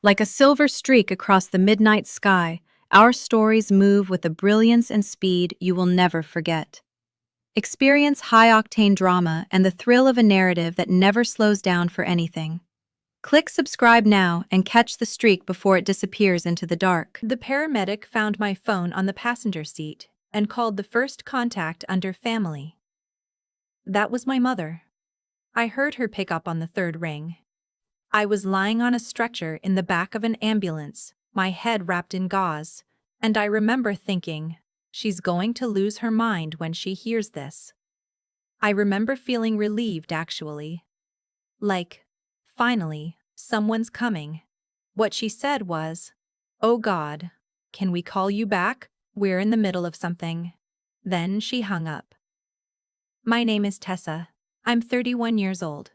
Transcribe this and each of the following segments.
Like a silver streak across the midnight sky, our stories move with a brilliance and speed you will never forget. Experience high-octane drama and the thrill of a narrative that never slows down for anything. Click subscribe now and catch the streak before it disappears into the dark. The paramedic found my phone on the passenger seat and called the first contact under family. That was my mother. I heard her pick up on the third ring. I was lying on a stretcher in the back of an ambulance, my head wrapped in gauze, and I remember thinking, she's going to lose her mind when she hears this. I remember feeling relieved, actually. Like, finally, someone's coming. What she said was, "Oh God, can we call you back? We're in the middle of something." Then she hung up. My name is Tessa. I'm 31 years old.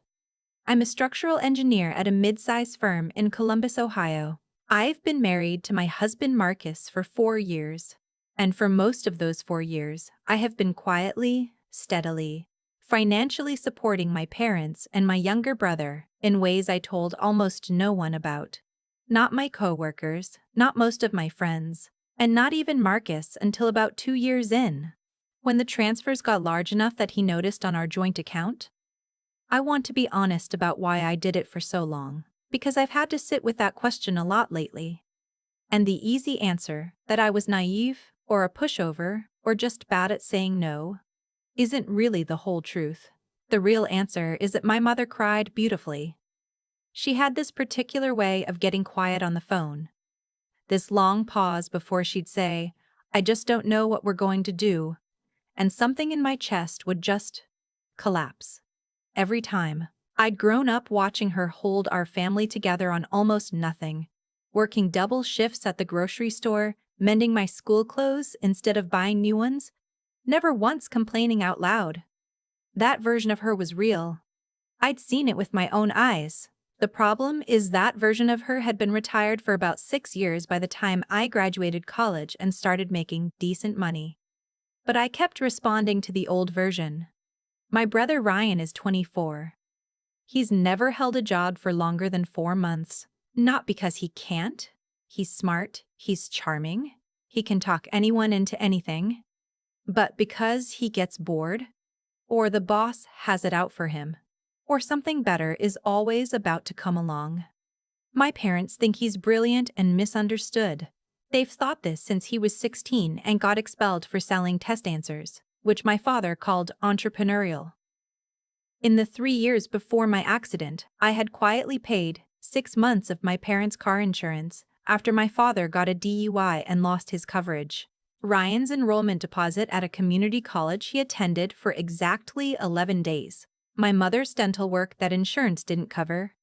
I'm a structural engineer at a mid-sized firm in Columbus, Ohio. I've been married to my husband Marcus for 4 years. And for most of those 4 years, I have been quietly, steadily, financially supporting my parents and my younger brother in ways I told almost no one about. Not my coworkers, not most of my friends, and not even Marcus until about 2 years in, when the transfers got large enough that he noticed on our joint account. I want to be honest about why I did it for so long, because I've had to sit with that question a lot lately. And the easy answer, that I was naive, or a pushover, or just bad at saying no, isn't really the whole truth. The real answer is that my mother cried beautifully. She had this particular way of getting quiet on the phone. This long pause before she'd say, "I just don't know what we're going to do," and something in my chest would just collapse. Every time. I'd grown up watching her hold our family together on almost nothing, working double shifts at the grocery store, mending my school clothes instead of buying new ones, never once complaining out loud. That version of her was real. I'd seen it with my own eyes. The problem is that version of her had been retired for about 6 years by the time I graduated college and started making decent money. But I kept responding to the old version. My brother Ryan is 24. He's never held a job for longer than 4 months. Not because he can't. He's smart, he's charming, he can talk anyone into anything. But because he gets bored, or the boss has it out for him, or something better is always about to come along. My parents think he's brilliant and misunderstood. They've thought this since he was 16 and got expelled for selling test answers, which my father called entrepreneurial. In the 3 years before my accident, I had quietly paid 6 months of my parents' car insurance after my father got a DUI and lost his coverage. Ryan's enrollment deposit at a community college he attended for exactly 11 days. My mother's dental work that insurance didn't cover.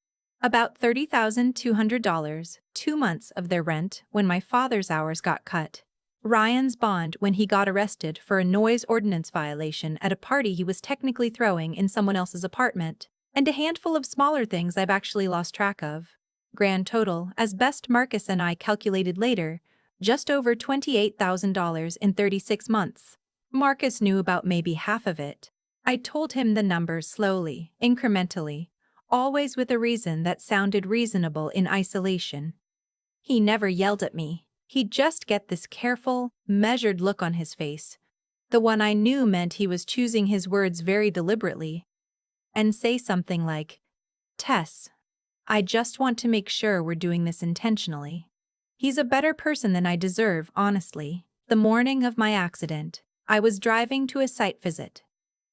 About $30,200, 2 months of their rent when my father's hours got cut. Ryan's bond when he got arrested for a noise ordinance violation at a party he was technically throwing in someone else's apartment, and a handful of smaller things I've actually lost track of. Grand total, as best Marcus and I calculated later, just over $28,000 in 36 months. Marcus knew about maybe half of it. I told him the numbers slowly, incrementally, always with a reason that sounded reasonable in isolation. He never yelled at me. He'd just get this careful, measured look on his face, the one I knew meant he was choosing his words very deliberately, and say something like, "Tess, I just want to make sure we're doing this intentionally." He's a better person than I deserve, honestly. The morning of my accident, I was driving to a site visit.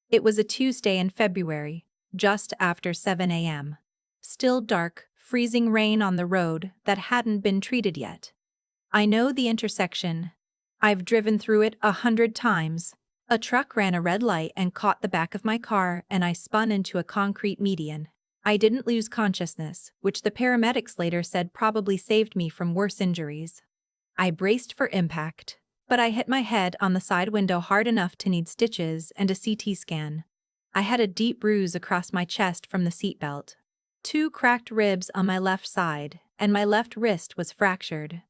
It was a Tuesday in February, just after 7 a.m. Still dark, freezing rain on the road that hadn't been treated yet. I know the intersection. I've driven through it 100 times. A truck ran a red light and caught the back of my car, and I spun into a concrete median. I didn't lose consciousness, which the paramedics later said probably saved me from worse injuries. I braced for impact, but I hit my head on the side window hard enough to need stitches and a CT scan. I had a deep bruise across my chest from the seatbelt, 2 cracked ribs on my left side, and my left wrist was fractured.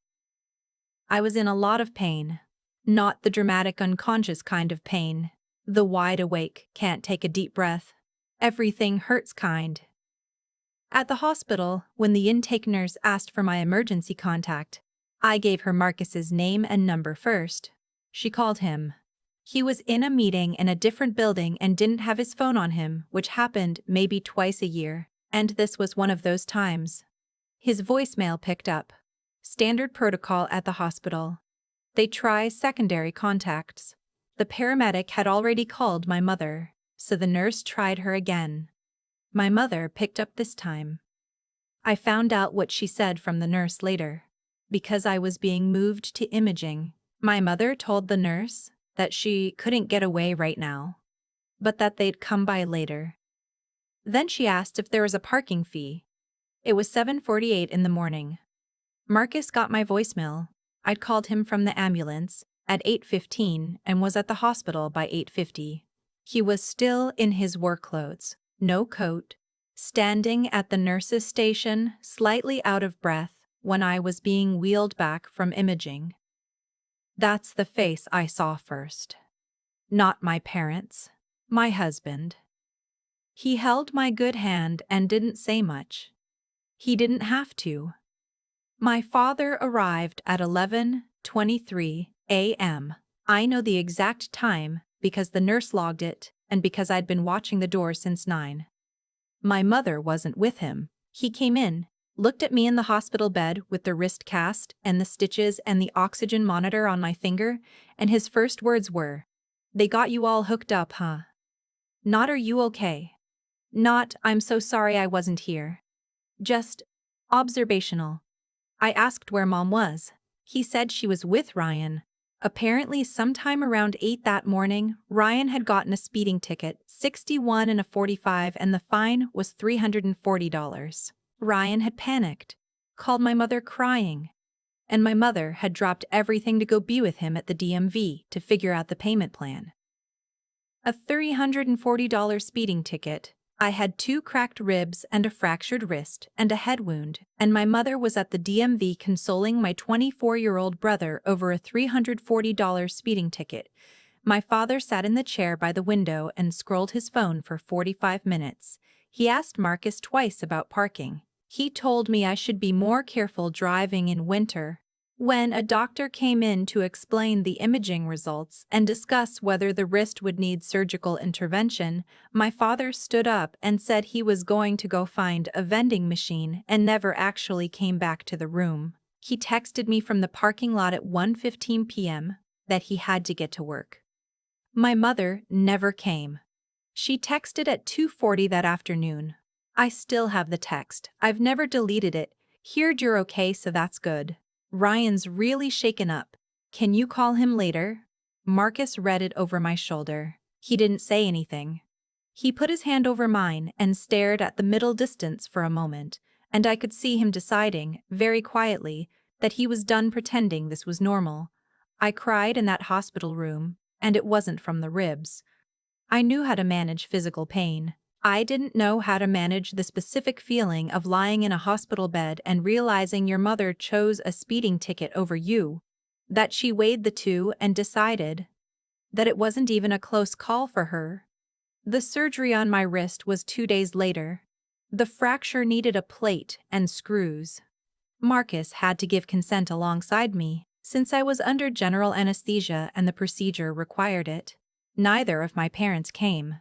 I was in a lot of pain. Not the dramatic unconscious kind of pain, the wide awake, can't take a deep breath, everything hurts kind. At the hospital, when the intake nurse asked for my emergency contact, I gave her Marcus's name and number first. She called him. He was in a meeting in a different building and didn't have his phone on him, which happened maybe twice a year, and this was one of those times. His voicemail picked up. Standard protocol at the hospital. They try secondary contacts. The paramedic had already called my mother, so the nurse tried her again. My mother picked up this time. I found out what she said from the nurse later. Because I was being moved to imaging, my mother told the nurse that she couldn't get away right now, but that they'd come by later. Then she asked if there was a parking fee. It was 7:48 in the morning. Marcus got my voicemail. I'd called him from the ambulance at 8:15 and was at the hospital by 8:50. He was still in his work clothes, no coat, standing at the nurse's station, slightly out of breath, when I was being wheeled back from imaging. That's the face I saw first. Not my parents, my husband. He held my good hand and didn't say much. He didn't have to. My father arrived at 11:23 a.m. I know the exact time because the nurse logged it and because I'd been watching the door since 9. My mother wasn't with him. He came in, looked at me in the hospital bed with the wrist cast and the stitches and the oxygen monitor on my finger, and his first words were, "They got you all hooked up, huh? Not, are you okay? Not, I'm so sorry I wasn't here. Just observational." I asked where Mom was. He said she was with Ryan. Apparently sometime around 8 that morning, Ryan had gotten a speeding ticket, 61 and a 45, and the fine was $340. Ryan had panicked, called my mother crying, and my mother had dropped everything to go be with him at the DMV to figure out the payment plan. A $340 speeding ticket. I had 2 cracked ribs and a fractured wrist and a head wound, and my mother was at the DMV consoling my 24-year-old brother over a $340 speeding ticket. My father sat in the chair by the window and scrolled his phone for 45 minutes. He asked Marcus twice about parking. He told me I should be more careful driving in winter. When a doctor came in to explain the imaging results and discuss whether the wrist would need surgical intervention, my father stood up and said he was going to go find a vending machine and never actually came back to the room. He texted me from the parking lot at 1:15 p.m. that he had to get to work. My mother never came. She texted at 2:40 that afternoon. I still have the text. I've never deleted it. Heard you're okay, so that's good. Ryan's really shaken up. Can you call him later? Marcus read it over my shoulder. He didn't say anything. He put his hand over mine and stared at the middle distance for a moment, and I could see him deciding, very quietly, that he was done pretending this was normal. I cried in that hospital room, and it wasn't from the ribs. I knew how to manage physical pain. I didn't know how to manage the specific feeling of lying in a hospital bed and realizing your mother chose a speeding ticket over you, that she weighed the two and decided that it wasn't even a close call for her. The surgery on my wrist was 2 days later. The fracture needed a plate and screws. Marcus had to give consent alongside me, since I was under general anesthesia and the procedure required it. Neither of my parents came.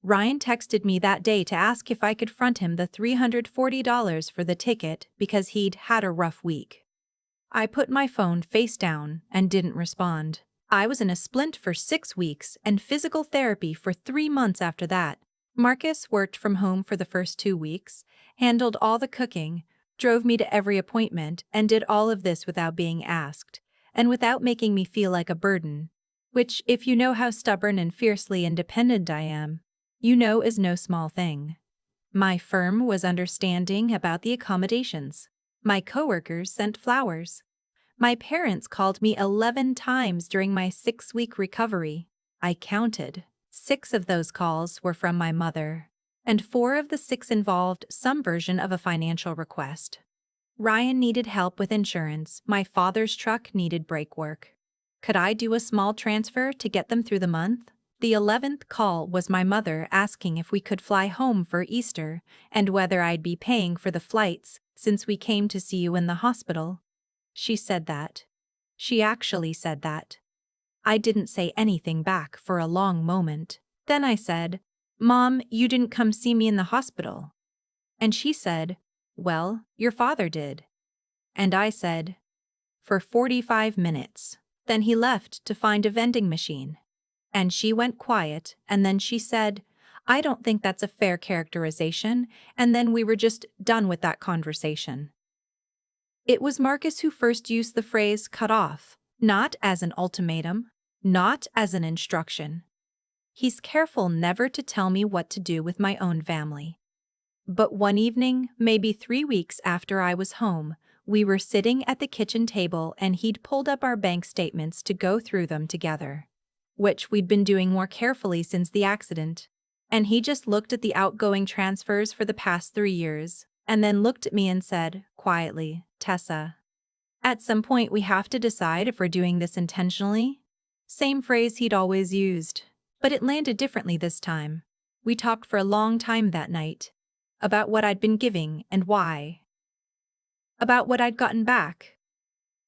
Ryan texted me that day to ask if I could front him the $340 for the ticket because he'd had a rough week. I put my phone face down and didn't respond. I was in a splint for 6 weeks and physical therapy for 3 months after that. Marcus worked from home for the first 2 weeks, handled all the cooking, drove me to every appointment, and did all of this without being asked, and without making me feel like a burden, which, if you know how stubborn and fiercely independent I am, you know is no small thing. My firm was understanding about the accommodations. My coworkers sent flowers. My parents called me 11 times during my 6-week recovery. I counted. 6 of those calls were from my mother, and 4 of the 6 involved some version of a financial request. Ryan needed help with insurance. My father's truck needed brake work. Could I do a small transfer to get them through the month? The 11th call was my mother asking if we could fly home for Easter and whether I'd be paying for the flights since we came to see you in the hospital. She said that. She actually said that. I didn't say anything back for a long moment. Then I said, "Mom, you didn't come see me in the hospital." And she said, "Well, your father did." And I said, "For 45 minutes." Then he left to find a vending machine. And she went quiet, and then she said, "I don't think that's a fair characterization," and then we were just done with that conversation. It was Marcus who first used the phrase "cut off," not as an ultimatum, not as an instruction. He's careful never to tell me what to do with my own family. But one evening, maybe 3 weeks after I was home, we were sitting at the kitchen table and he'd pulled up our bank statements to go through them together, which we'd been doing more carefully since the accident. And he just looked at the outgoing transfers for the past 3 years, and then looked at me and said, quietly, "Tessa, at some point we have to decide if we're doing this intentionally." Same phrase he'd always used, but it landed differently this time. We talked for a long time that night, about what I'd been giving and why, about what I'd gotten back,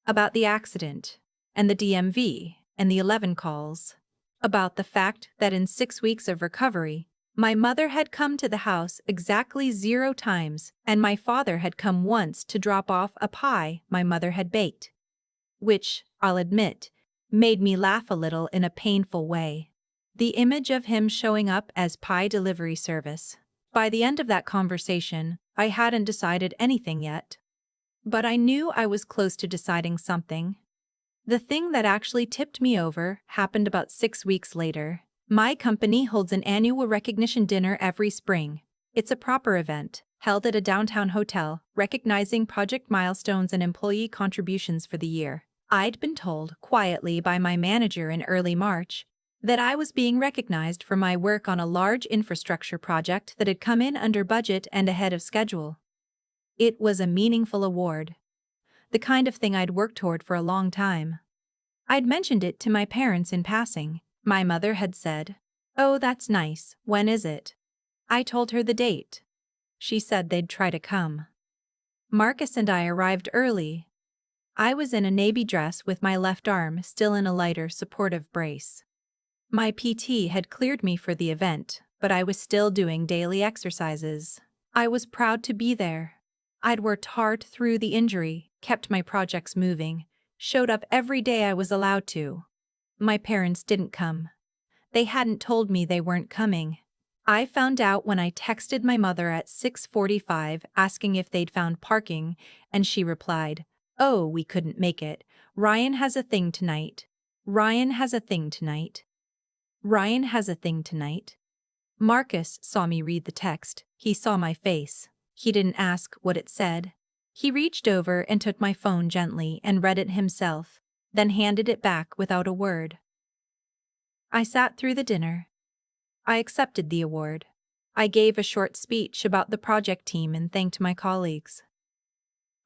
about the accident, and the DMV, and the 11 calls, about the fact that in 6 weeks of recovery, my mother had come to the house exactly 0 times, and my father had come once to drop off a pie my mother had baked, which, I'll admit, made me laugh a little in a painful way. The image of him showing up as pie delivery service. By the end of that conversation, I hadn't decided anything yet. But I knew I was close to deciding something. The thing that actually tipped me over happened about 6 weeks later. My company holds an annual recognition dinner every spring. It's a proper event, held at a downtown hotel, recognizing project milestones and employee contributions for the year. I'd been told, quietly by my manager in early March, that I was being recognized for my work on a large infrastructure project that had come in under budget and ahead of schedule. It was a meaningful award, the kind of thing I'd worked toward for a long time. I'd mentioned it to my parents in passing. My mother had said, "Oh, that's nice, when is it?" I told her the date. She said they'd try to come. Marcus and I arrived early. I was in a navy dress with my left arm still in a lighter, supportive brace. My PT had cleared me for the event, but I was still doing daily exercises. I was proud to be there. I'd worked hard through the injury, kept my projects moving, showed up every day I was allowed to. My parents didn't come. They hadn't told me they weren't coming. I found out when I texted my mother at 6:45 asking if they'd found parking, and she replied, "Oh, we couldn't make it. Ryan has a thing tonight. Ryan has a thing tonight. Ryan has a thing tonight." Marcus saw me read the text. He saw my face. He didn't ask what it said. He reached over and took my phone gently and read it himself, then handed it back without a word. I sat through the dinner. I accepted the award. I gave a short speech about the project team and thanked my colleagues.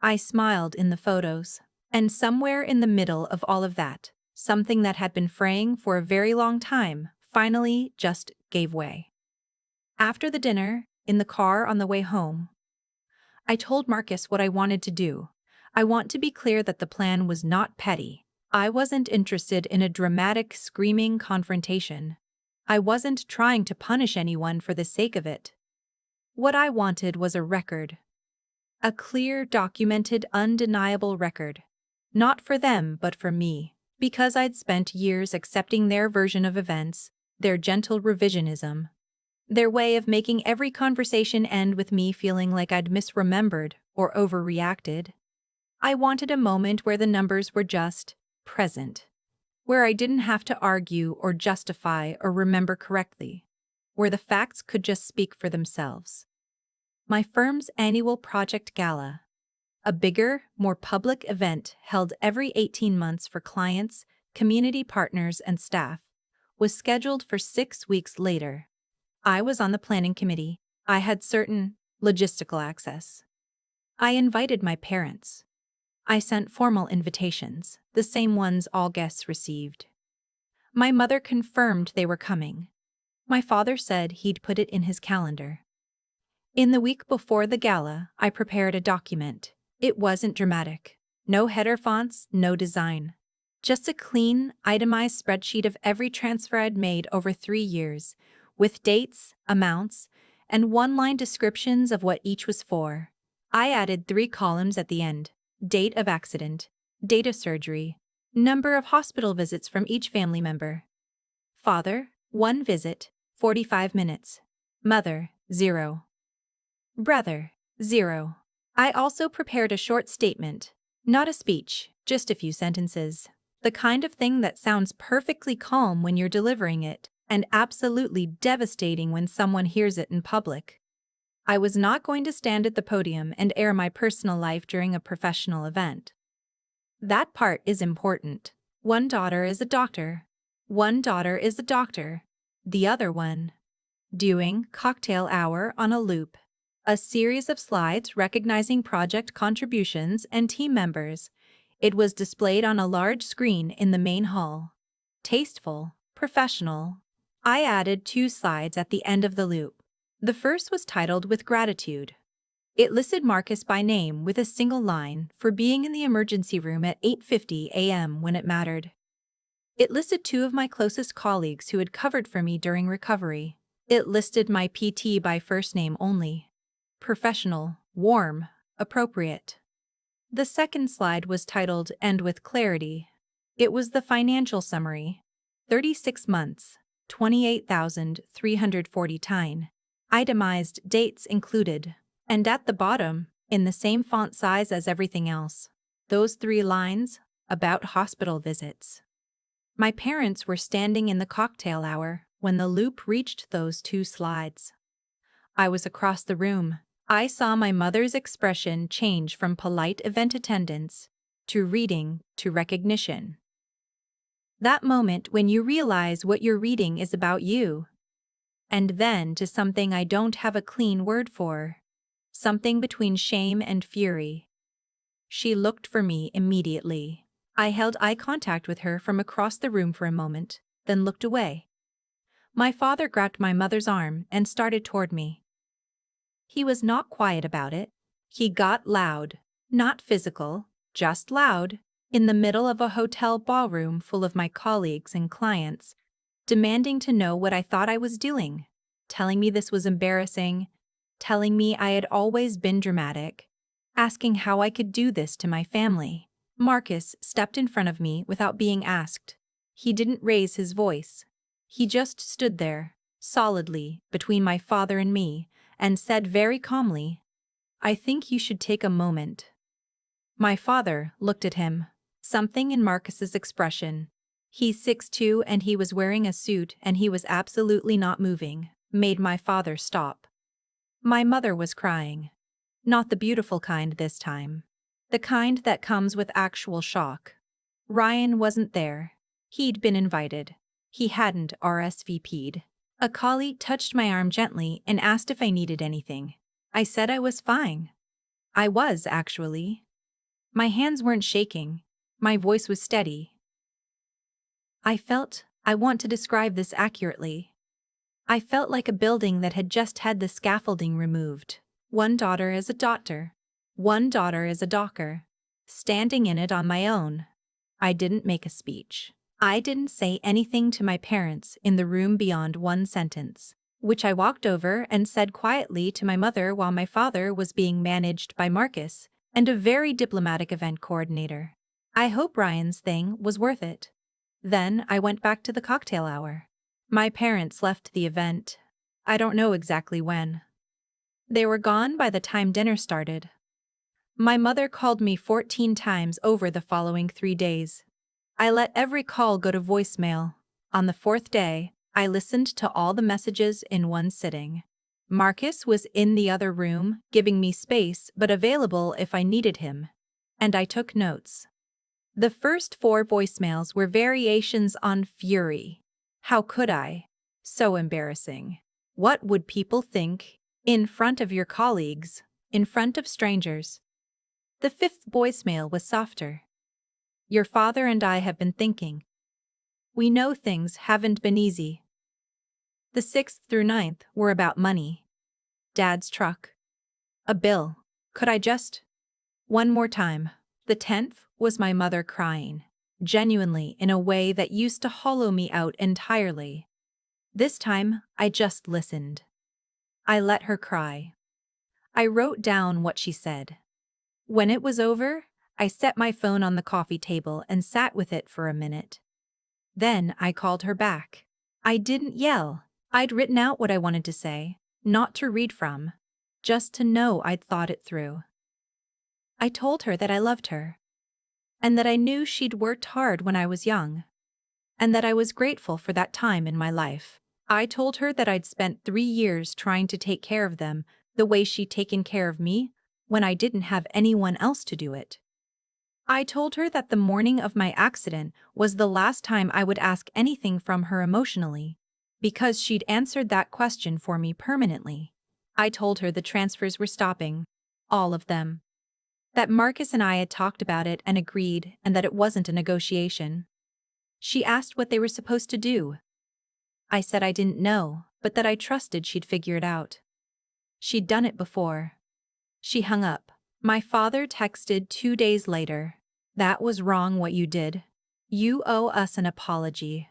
I smiled in the photos, and somewhere in the middle of all of that, something that had been fraying for a very long time finally just gave way. After the dinner, in the car on the way home, I told Marcus what I wanted to do. I want to be clear that the plan was not petty. I wasn't interested in a dramatic, screaming confrontation. I wasn't trying to punish anyone for the sake of it. What I wanted was a record. A clear, documented, undeniable record. Not for them, but for me. Because I'd spent years accepting their version of events, their gentle revisionism, their way of making every conversation end with me feeling like I'd misremembered or overreacted. I wanted a moment where the numbers were just present, where I didn't have to argue or justify or remember correctly, where the facts could just speak for themselves. My firm's annual project gala, a bigger, more public event held every 18 months for clients, community partners, and staff, was scheduled for 6 weeks later. I was on the planning committee. I had certain logistical access. I invited my parents. I sent formal invitations, the same ones all guests received. My mother confirmed they were coming. My father said he'd put it in his calendar. In the week before the gala, I prepared a document. It wasn't dramatic. No header fonts, no design. Just a clean, itemized spreadsheet of every transfer I'd made over 3 years, with dates, amounts, and one-line descriptions of what each was for. I added 3 columns at the end: date of accident, date of surgery, number of hospital visits from each family member. Father, 1 visit, 45 minutes. Mother, 0. Brother, 0. I also prepared a short statement, not a speech, just a few sentences. The kind of thing that sounds perfectly calm when you're delivering it, and absolutely devastating when someone hears it in public. I was not going to stand at the podium and air my personal life during a professional event. That part is important. One daughter is a doctor. One daughter is a doctor. The other one. Doing cocktail hour on a loop. A series of slides recognizing project contributions and team members. It was displayed on a large screen in the main hall. Tasteful, professional. I added 2 slides at the end of the loop. The first was titled "With Gratitude." It listed Marcus by name with a single line for being in the emergency room at 8:50 a.m. when it mattered. It listed 2 of my closest colleagues who had covered for me during recovery. It listed my PT by first name only. Professional, warm, appropriate. The second slide was titled "End with Clarity." It was the financial summary. 36 months, 28,340 tine. Itemized dates included. And at the bottom, in the same font size as everything else, those 3 lines about hospital visits. My parents were standing in the cocktail hour when the loop reached those 2 slides. I was across the room. I saw my mother's expression change from polite event attendance to reading to recognition. That moment when you realize what you're reading is about you. And then to something I don't have a clean word for. Something between shame and fury. She looked for me immediately. I held eye contact with her from across the room for a moment, then looked away. My father grabbed my mother's arm and started toward me. He was not quiet about it. He got loud, not physical, just loud, in the middle of a hotel ballroom full of my colleagues and clients, demanding to know what I thought I was doing, telling me this was embarrassing, telling me I had always been dramatic, asking how I could do this to my family. Marcus stepped in front of me without being asked. He didn't raise his voice. He just stood there, solidly, between my father and me, and said very calmly, "I think you should take a moment." My father looked at him. Something in Marcus's expression, he's 6'2" and he was wearing a suit and he was absolutely not moving, made my father stop. My mother was crying. Not the beautiful kind this time. The kind that comes with actual shock. Ryan wasn't there. He'd been invited. He hadn't RSVP'd. A colleague touched my arm gently and asked if I needed anything. I said I was fine. I was, actually. My hands weren't shaking. My voice was steady. I want to describe this accurately. I felt like a building that had just had the scaffolding removed. One daughter is a doctor. One daughter is a docker. Standing in it on my own. I didn't make a speech. I didn't say anything to my parents in the room beyond one sentence, which I walked over and said quietly to my mother while my father was being managed by Marcus and a very diplomatic event coordinator. I hope Ryan's thing was worth it. Then I went back to the cocktail hour. My parents left the event. I don't know exactly when. They were gone by the time dinner started. My mother called me 14 times over the following 3 days. I let every call go to voicemail. On the 4th day, I listened to all the messages in one sitting. Marcus was in the other room, giving me space but available if I needed him. And I took notes. The first 4 voicemails were variations on fury. How could I? So embarrassing. What would people think? In front of your colleagues, in front of strangers. The 5th voicemail was softer. Your father and I have been thinking. We know things haven't been easy. The 6th through 9th were about money. Dad's truck. A bill. Could I just? One more time. The 10th was my mother crying, genuinely in a way that used to hollow me out entirely. This time, I just listened. I let her cry. I wrote down what she said. When it was over, I set my phone on the coffee table and sat with it for a minute. Then I called her back. I didn't yell. I'd written out what I wanted to say, not to read from, just to know I'd thought it through. I told her that I loved her, and that I knew she'd worked hard when I was young, and that I was grateful for that time in my life. I told her that I'd spent 3 years trying to take care of them the way she'd taken care of me when I didn't have anyone else to do it. I told her that the morning of my accident was the last time I would ask anything from her emotionally, because she'd answered that question for me permanently. I told her the transfers were stopping, all of them. That Marcus and I had talked about it and agreed, and that it wasn't a negotiation. She asked what they were supposed to do. I said I didn't know, but that I trusted she'd figure it out. She'd done it before. She hung up. My father texted 2 days later. That was wrong what you did. You owe us an apology.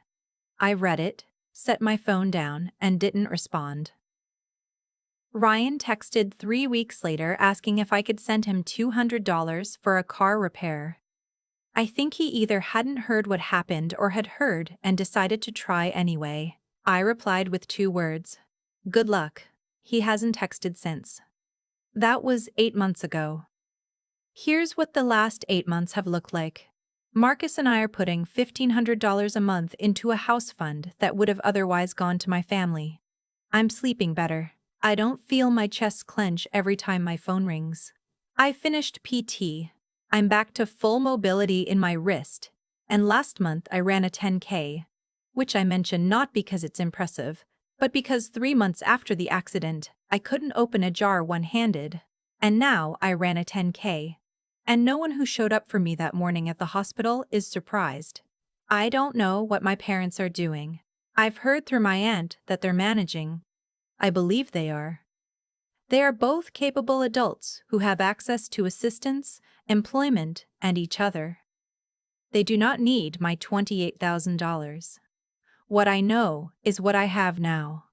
I read it, set my phone down, and didn't respond. Ryan texted 3 weeks later asking if I could send him $200 for a car repair. I think he either hadn't heard what happened or had heard and decided to try anyway. I replied with 2 words. Good luck. He hasn't texted since. That was 8 months ago. Here's what the last 8 months have looked like. Marcus and I are putting $1,500 a month into a house fund that would have otherwise gone to my family. I'm sleeping better. I don't feel my chest clench every time my phone rings. I finished PT. I'm back to full mobility in my wrist, and last month I ran a 10K, which I mention not because it's impressive, but because 3 months after the accident, I couldn't open a jar one-handed, and now I ran a 10K. And no one who showed up for me that morning at the hospital is surprised. I don't know what my parents are doing. I've heard through my aunt that they're managing. I believe they are. They are both capable adults who have access to assistance, employment, and each other. They do not need my $28,000. What I know is what I have now.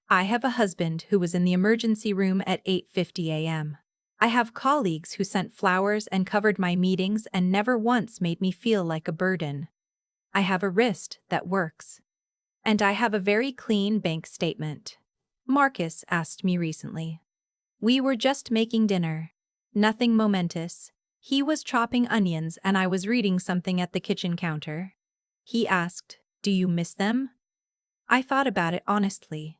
I have a husband who was in the emergency room at 8:50 a.m. I have colleagues who sent flowers and covered my meetings and never once made me feel like a burden. I have a wrist that works. And I have a very clean bank statement. Marcus asked me recently. We were just making dinner. Nothing momentous. He was chopping onions and I was reading something at the kitchen counter. He asked, "Do you miss them?" I thought about it honestly.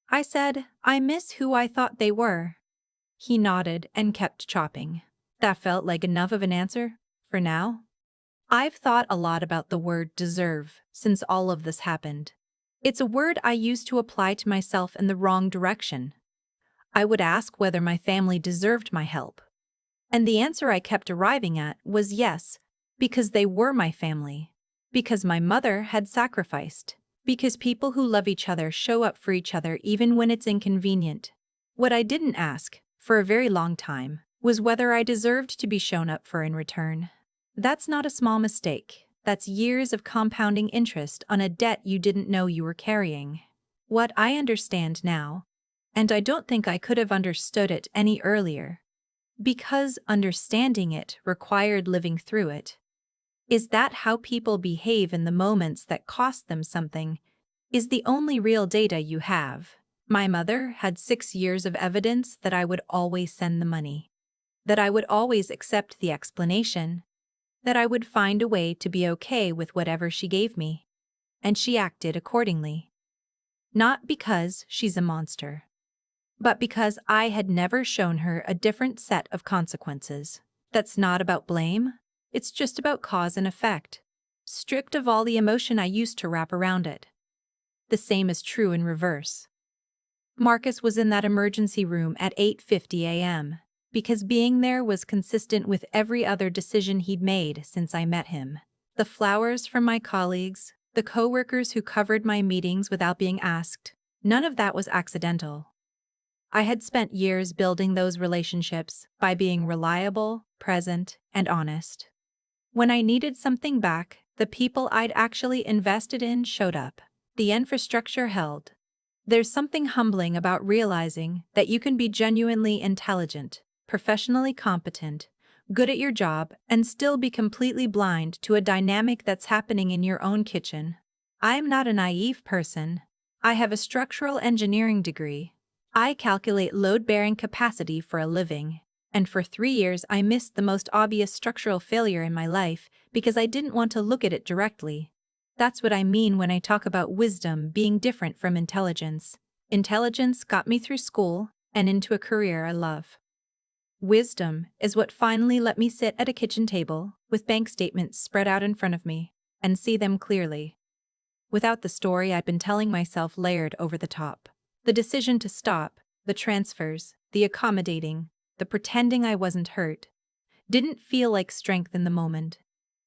I said, "I miss who I thought they were." He nodded and kept chopping. That felt like enough of an answer, for now. I've thought a lot about the word deserve since all of this happened. It's a word I used to apply to myself in the wrong direction. I would ask whether my family deserved my help. And the answer I kept arriving at was yes, because they were my family. Because my mother had sacrificed. Because people who love each other show up for each other even when it's inconvenient. What I didn't ask, for a very long time, was whether I deserved to be shown up for in return. That's not a small mistake. That's years of compounding interest on a debt you didn't know you were carrying. What I understand now, and I don't think I could have understood it any earlier, because understanding it required living through it, is that how people behave in the moments that cost them something is the only real data you have. My mother had 6 years of evidence that I would always send the money, that I would always accept the explanation, that I would find a way to be okay with whatever she gave me, and she acted accordingly. Not because she's a monster, but because I had never shown her a different set of consequences. That's not about blame, it's just about cause and effect, stripped of all the emotion I used to wrap around it. The same is true in reverse. Marcus was in that emergency room at 8:50 a.m. because being there was consistent with every other decision he'd made since I met him. The flowers from my colleagues, The coworkers who covered my meetings without being asked. None of that was accidental. I had spent years building those relationships by being reliable, present, and honest. When I needed something back, the people I'd actually invested in showed up. The infrastructure held. There's something humbling about realizing that you can be genuinely intelligent, professionally competent, good at your job, and still be completely blind to a dynamic that's happening in your own kitchen. I'm not a naive person. I have a structural engineering degree. I calculate load-bearing capacity for a living. And for 3 years I missed the most obvious structural failure in my life because I didn't want to look at it directly. That's what I mean when I talk about wisdom being different from intelligence. Intelligence got me through school and into a career I love. Wisdom is what finally let me sit at a kitchen table with bank statements spread out in front of me and see them clearly. Without the story I'd been telling myself layered over the top. The decision to stop, the transfers, the accommodating, the pretending I wasn't hurt, didn't feel like strength in the moment.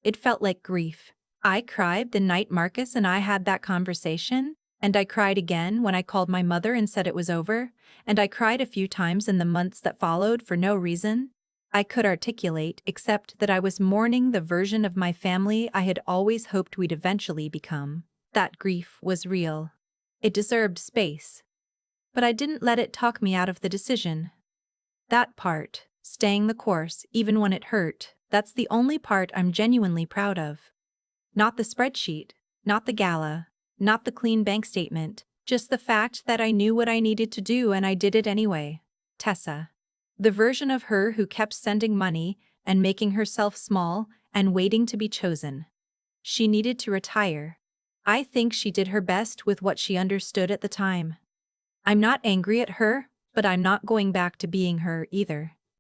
It felt like grief. I cried the night Marcus and I had that conversation, and I cried again when I called my mother and said it was over, and I cried a few times in the months that followed for no reason I could articulate except that I was mourning the version of my family I had always hoped we'd eventually become. That grief was real. It deserved space. But I didn't let it talk me out of the decision. That part, staying the course even when it hurt, that's the only part I'm genuinely proud of. Not the spreadsheet, not the gala, not the clean bank statement, just the fact that I knew what I needed to do and I did it anyway. Tessa. The version of her who kept sending money and making herself small and waiting to be chosen. She needed to retire. I think she did her best with what she understood at the time. I'm not angry at her, but I'm not going back to being her either.